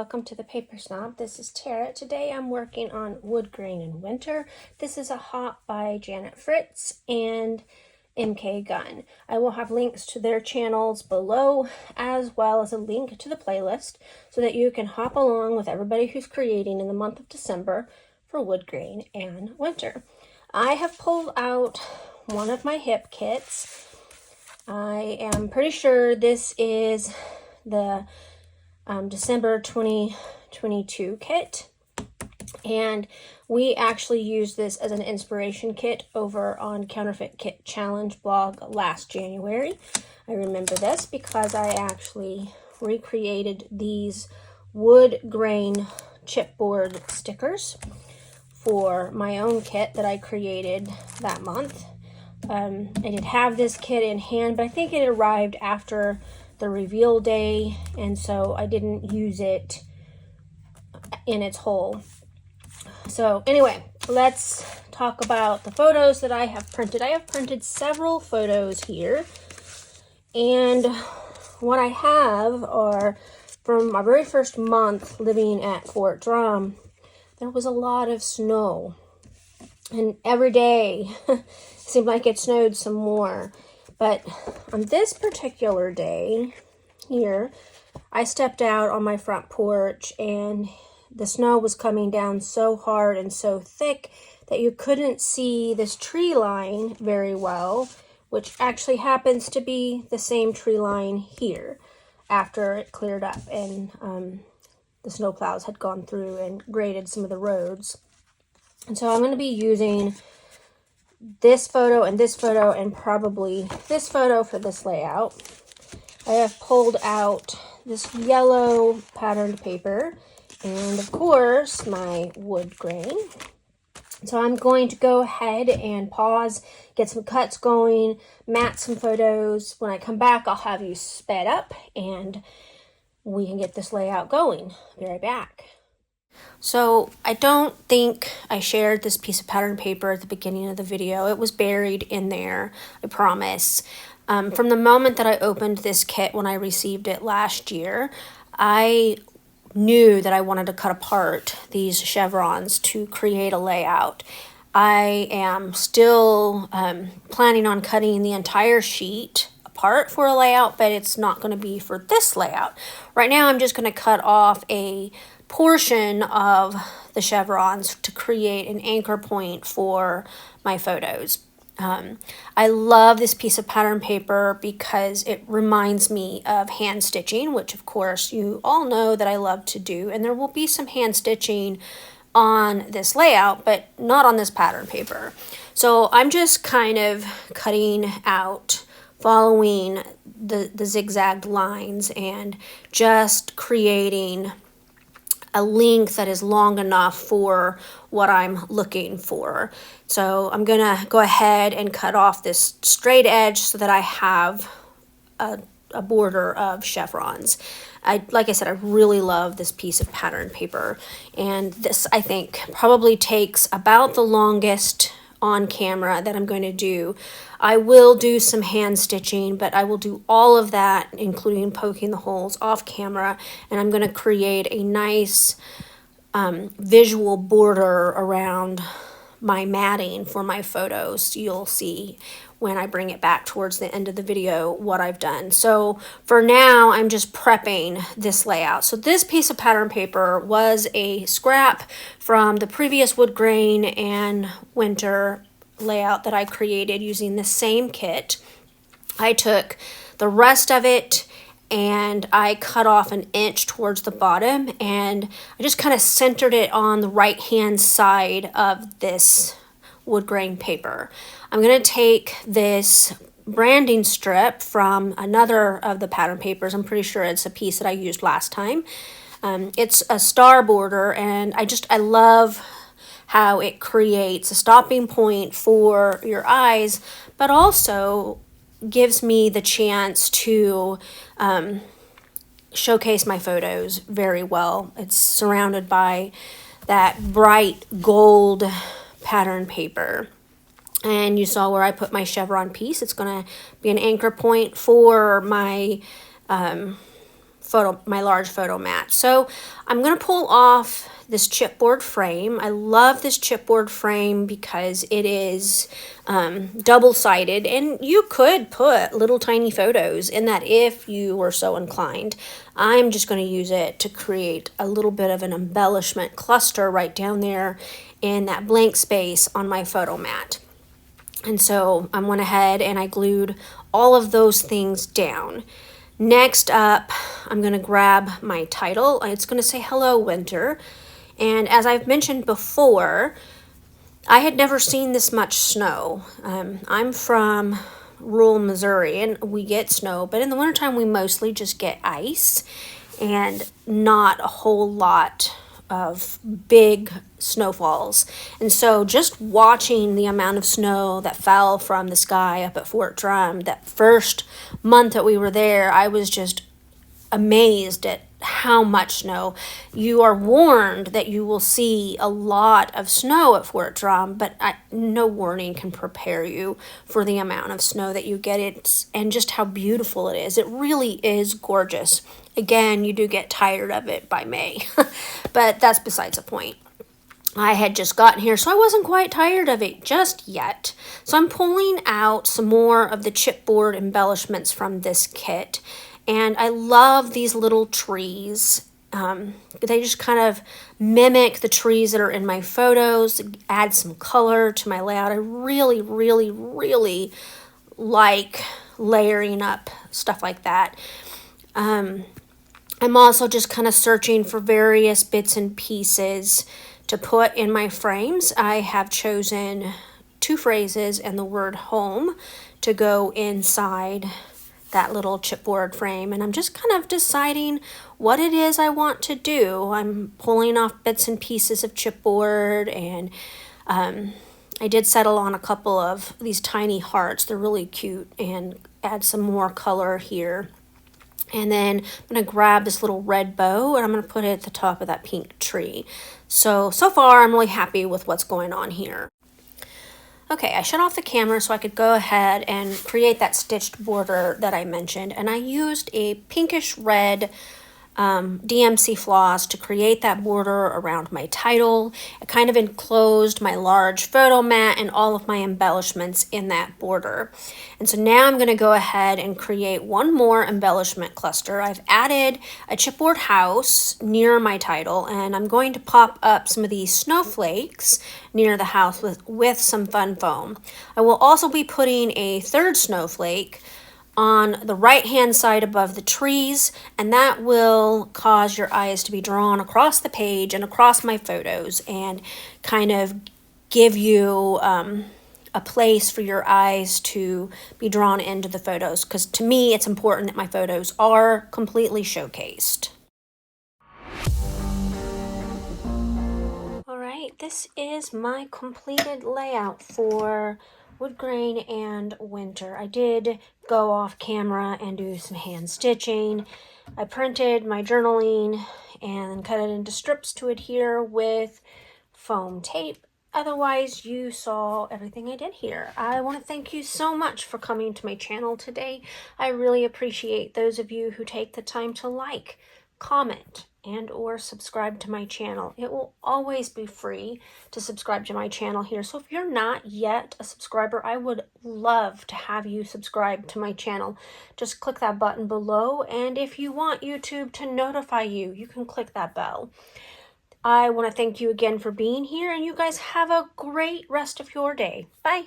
welcome to the Paper Snob. This is Tara. Today I'm working on Woodgrain in Winter. This is a hop by Janet Fritz and MK Gunn. I will have links to their channels below, as well as a link to the playlist, so that you can hop along with everybody who's creating in the month of December for Woodgrain and Winter. I have pulled out one of my hip kits. I am pretty sure this is the December 2022 kit, and we actually used this as an inspiration kit over on Counterfeit Kit Challenge blog last January. I remember this because I actually recreated these wood grain chipboard stickers for my own kit that I created that month. I did have this kit in hand, but I think it arrived after the reveal day, and so I didn't use it in its whole. So anyway, let's talk about the photos that I have printed. I have printed several photos here, and what I have are from my very first month living at Fort Drum. There was a lot of snow, and every day seemed like it snowed some more. But on this particular day here, I stepped out on my front porch and the snow was coming down so hard and so thick that you couldn't see this tree line very well, which actually happens to be the same tree line here after it cleared up and the snow plows had gone through and graded some of the roads. And so I'm going to be using this photo and probably this photo for this layout. I have pulled out this yellow patterned paper and of course my wood grain. So I'm going to go ahead and pause, get some cuts going, mat some photos. When I come back, I'll have you sped up and we can get this layout going. I'll be right back. So I don't think I shared this piece of pattern paper at the beginning of the video. It was buried in there, I promise. From the moment that I opened this kit when I received it last year, I knew that I wanted to cut apart these chevrons to create a layout. I am still planning on cutting the entire sheet apart for a layout, but it's not going to be for this layout. Right now I'm just going to cut off a portion of the chevrons to create an anchor point for my photos. I love this piece of pattern paper because it reminds me of hand stitching, which of course you all know that I love to do, and there will be some hand stitching on this layout, but not on this pattern paper. So I'm just kind of cutting out, following the zigzagged lines and just creating a length that is long enough for what I'm looking for. So I'm gonna go ahead and cut off this straight edge so that I have a border of chevrons. Like I said, I really love this piece of pattern paper, and this I think probably takes about the longest on camera that I'm going to do. I will do some hand stitching, but I will do all of that, including poking the holes, off camera, and I'm going to create a nice visual border around my matting for my photos. You'll see when I bring it back towards the end of the video what I've done. So for now, I'm just prepping this layout. So this piece of pattern paper was a scrap from the previous wood grain and winter layout that I created using the same kit. I took the rest of it and I cut off an inch towards the bottom, and I just kind of centered it on the right hand side of this wood grain paper. I'm going to take this branding strip from another of the pattern papers. I'm pretty sure it's a piece that I used last time. It's a star border, and I love how it creates a stopping point for your eyes, but also gives me the chance to showcase my photos very well. It's surrounded by that bright gold pattern paper. And you saw where I put my chevron piece. It's going to be an anchor point for my my large photo mat. So I'm going to pull off this chipboard frame. I love this chipboard frame because it is double-sided, and you could put little tiny photos in that if you were so inclined. I'm just going to use it to create a little bit of an embellishment cluster right down there in that blank space on my photo mat. And so I went ahead and I glued all of those things down. Next up, I'm going to grab my title. It's going to say Hello Winter. And as I've mentioned before, I had never seen this much snow. I'm from rural Missouri and we get snow, but in the wintertime we mostly just get ice and not a whole lot of big snowfalls. And so just watching the amount of snow that fell from the sky up at Fort Drum that first month that we were there, I was just amazed at how much snow. You are warned that you will see a lot of snow at Fort Drum, but no warning can prepare you for the amount of snow that you get. And just how beautiful it is. It really is gorgeous. Again, you do get tired of it by May, but that's besides the point. I had just gotten here, so I wasn't quite tired of it just yet. So I'm pulling out some more of the chipboard embellishments from this kit. And I love these little trees. They just kind of mimic the trees that are in my photos, add some color to my layout. I really, really, really like layering up stuff like that. I'm also just kind of searching for various bits and pieces to put in my frames. I have chosen 2 phrases and the word home to go inside that little chipboard frame, and I'm just kind of deciding what it is I want to do. I'm pulling off bits and pieces of chipboard, and I did settle on a couple of these tiny hearts. They're really cute, and add some more color here. And then I'm going to grab this little red bow and I'm going to put it at the top of that pink tree. So far I'm really happy with what's going on here. Okay, I shut off the camera so I could go ahead and create that stitched border that I mentioned. And I used a pinkish red DMC floss to create that border around my title. It kind of enclosed my large photo mat and all of my embellishments in that border. And so now I'm going to go ahead and create one more embellishment cluster. I've added a chipboard house near my title, and I'm going to pop up some of these snowflakes near the house with some fun foam. I will also be putting a third snowflake on the right hand side above the trees, and that will cause your eyes to be drawn across the page and across my photos and kind of give you a place for your eyes to be drawn into the photos, because to me it's important that my photos are completely showcased. Alright, this is my completed layout for Woodgrain and Winter. I did go off camera and do some hand stitching. I printed my journaling and cut it into strips to adhere with foam tape. Otherwise, you saw everything I did here. I want to thank you so much for coming to my channel today. I really appreciate those of you who take the time to like, comment, and or subscribe to my channel. It will always be free to subscribe to my channel here. So if you're not yet a subscriber, I would love to have you subscribe to my channel. Just click that button below, and if you want YouTube to notify you, you can click that bell. I want to thank you again for being here, and you guys have a great rest of your day. Bye.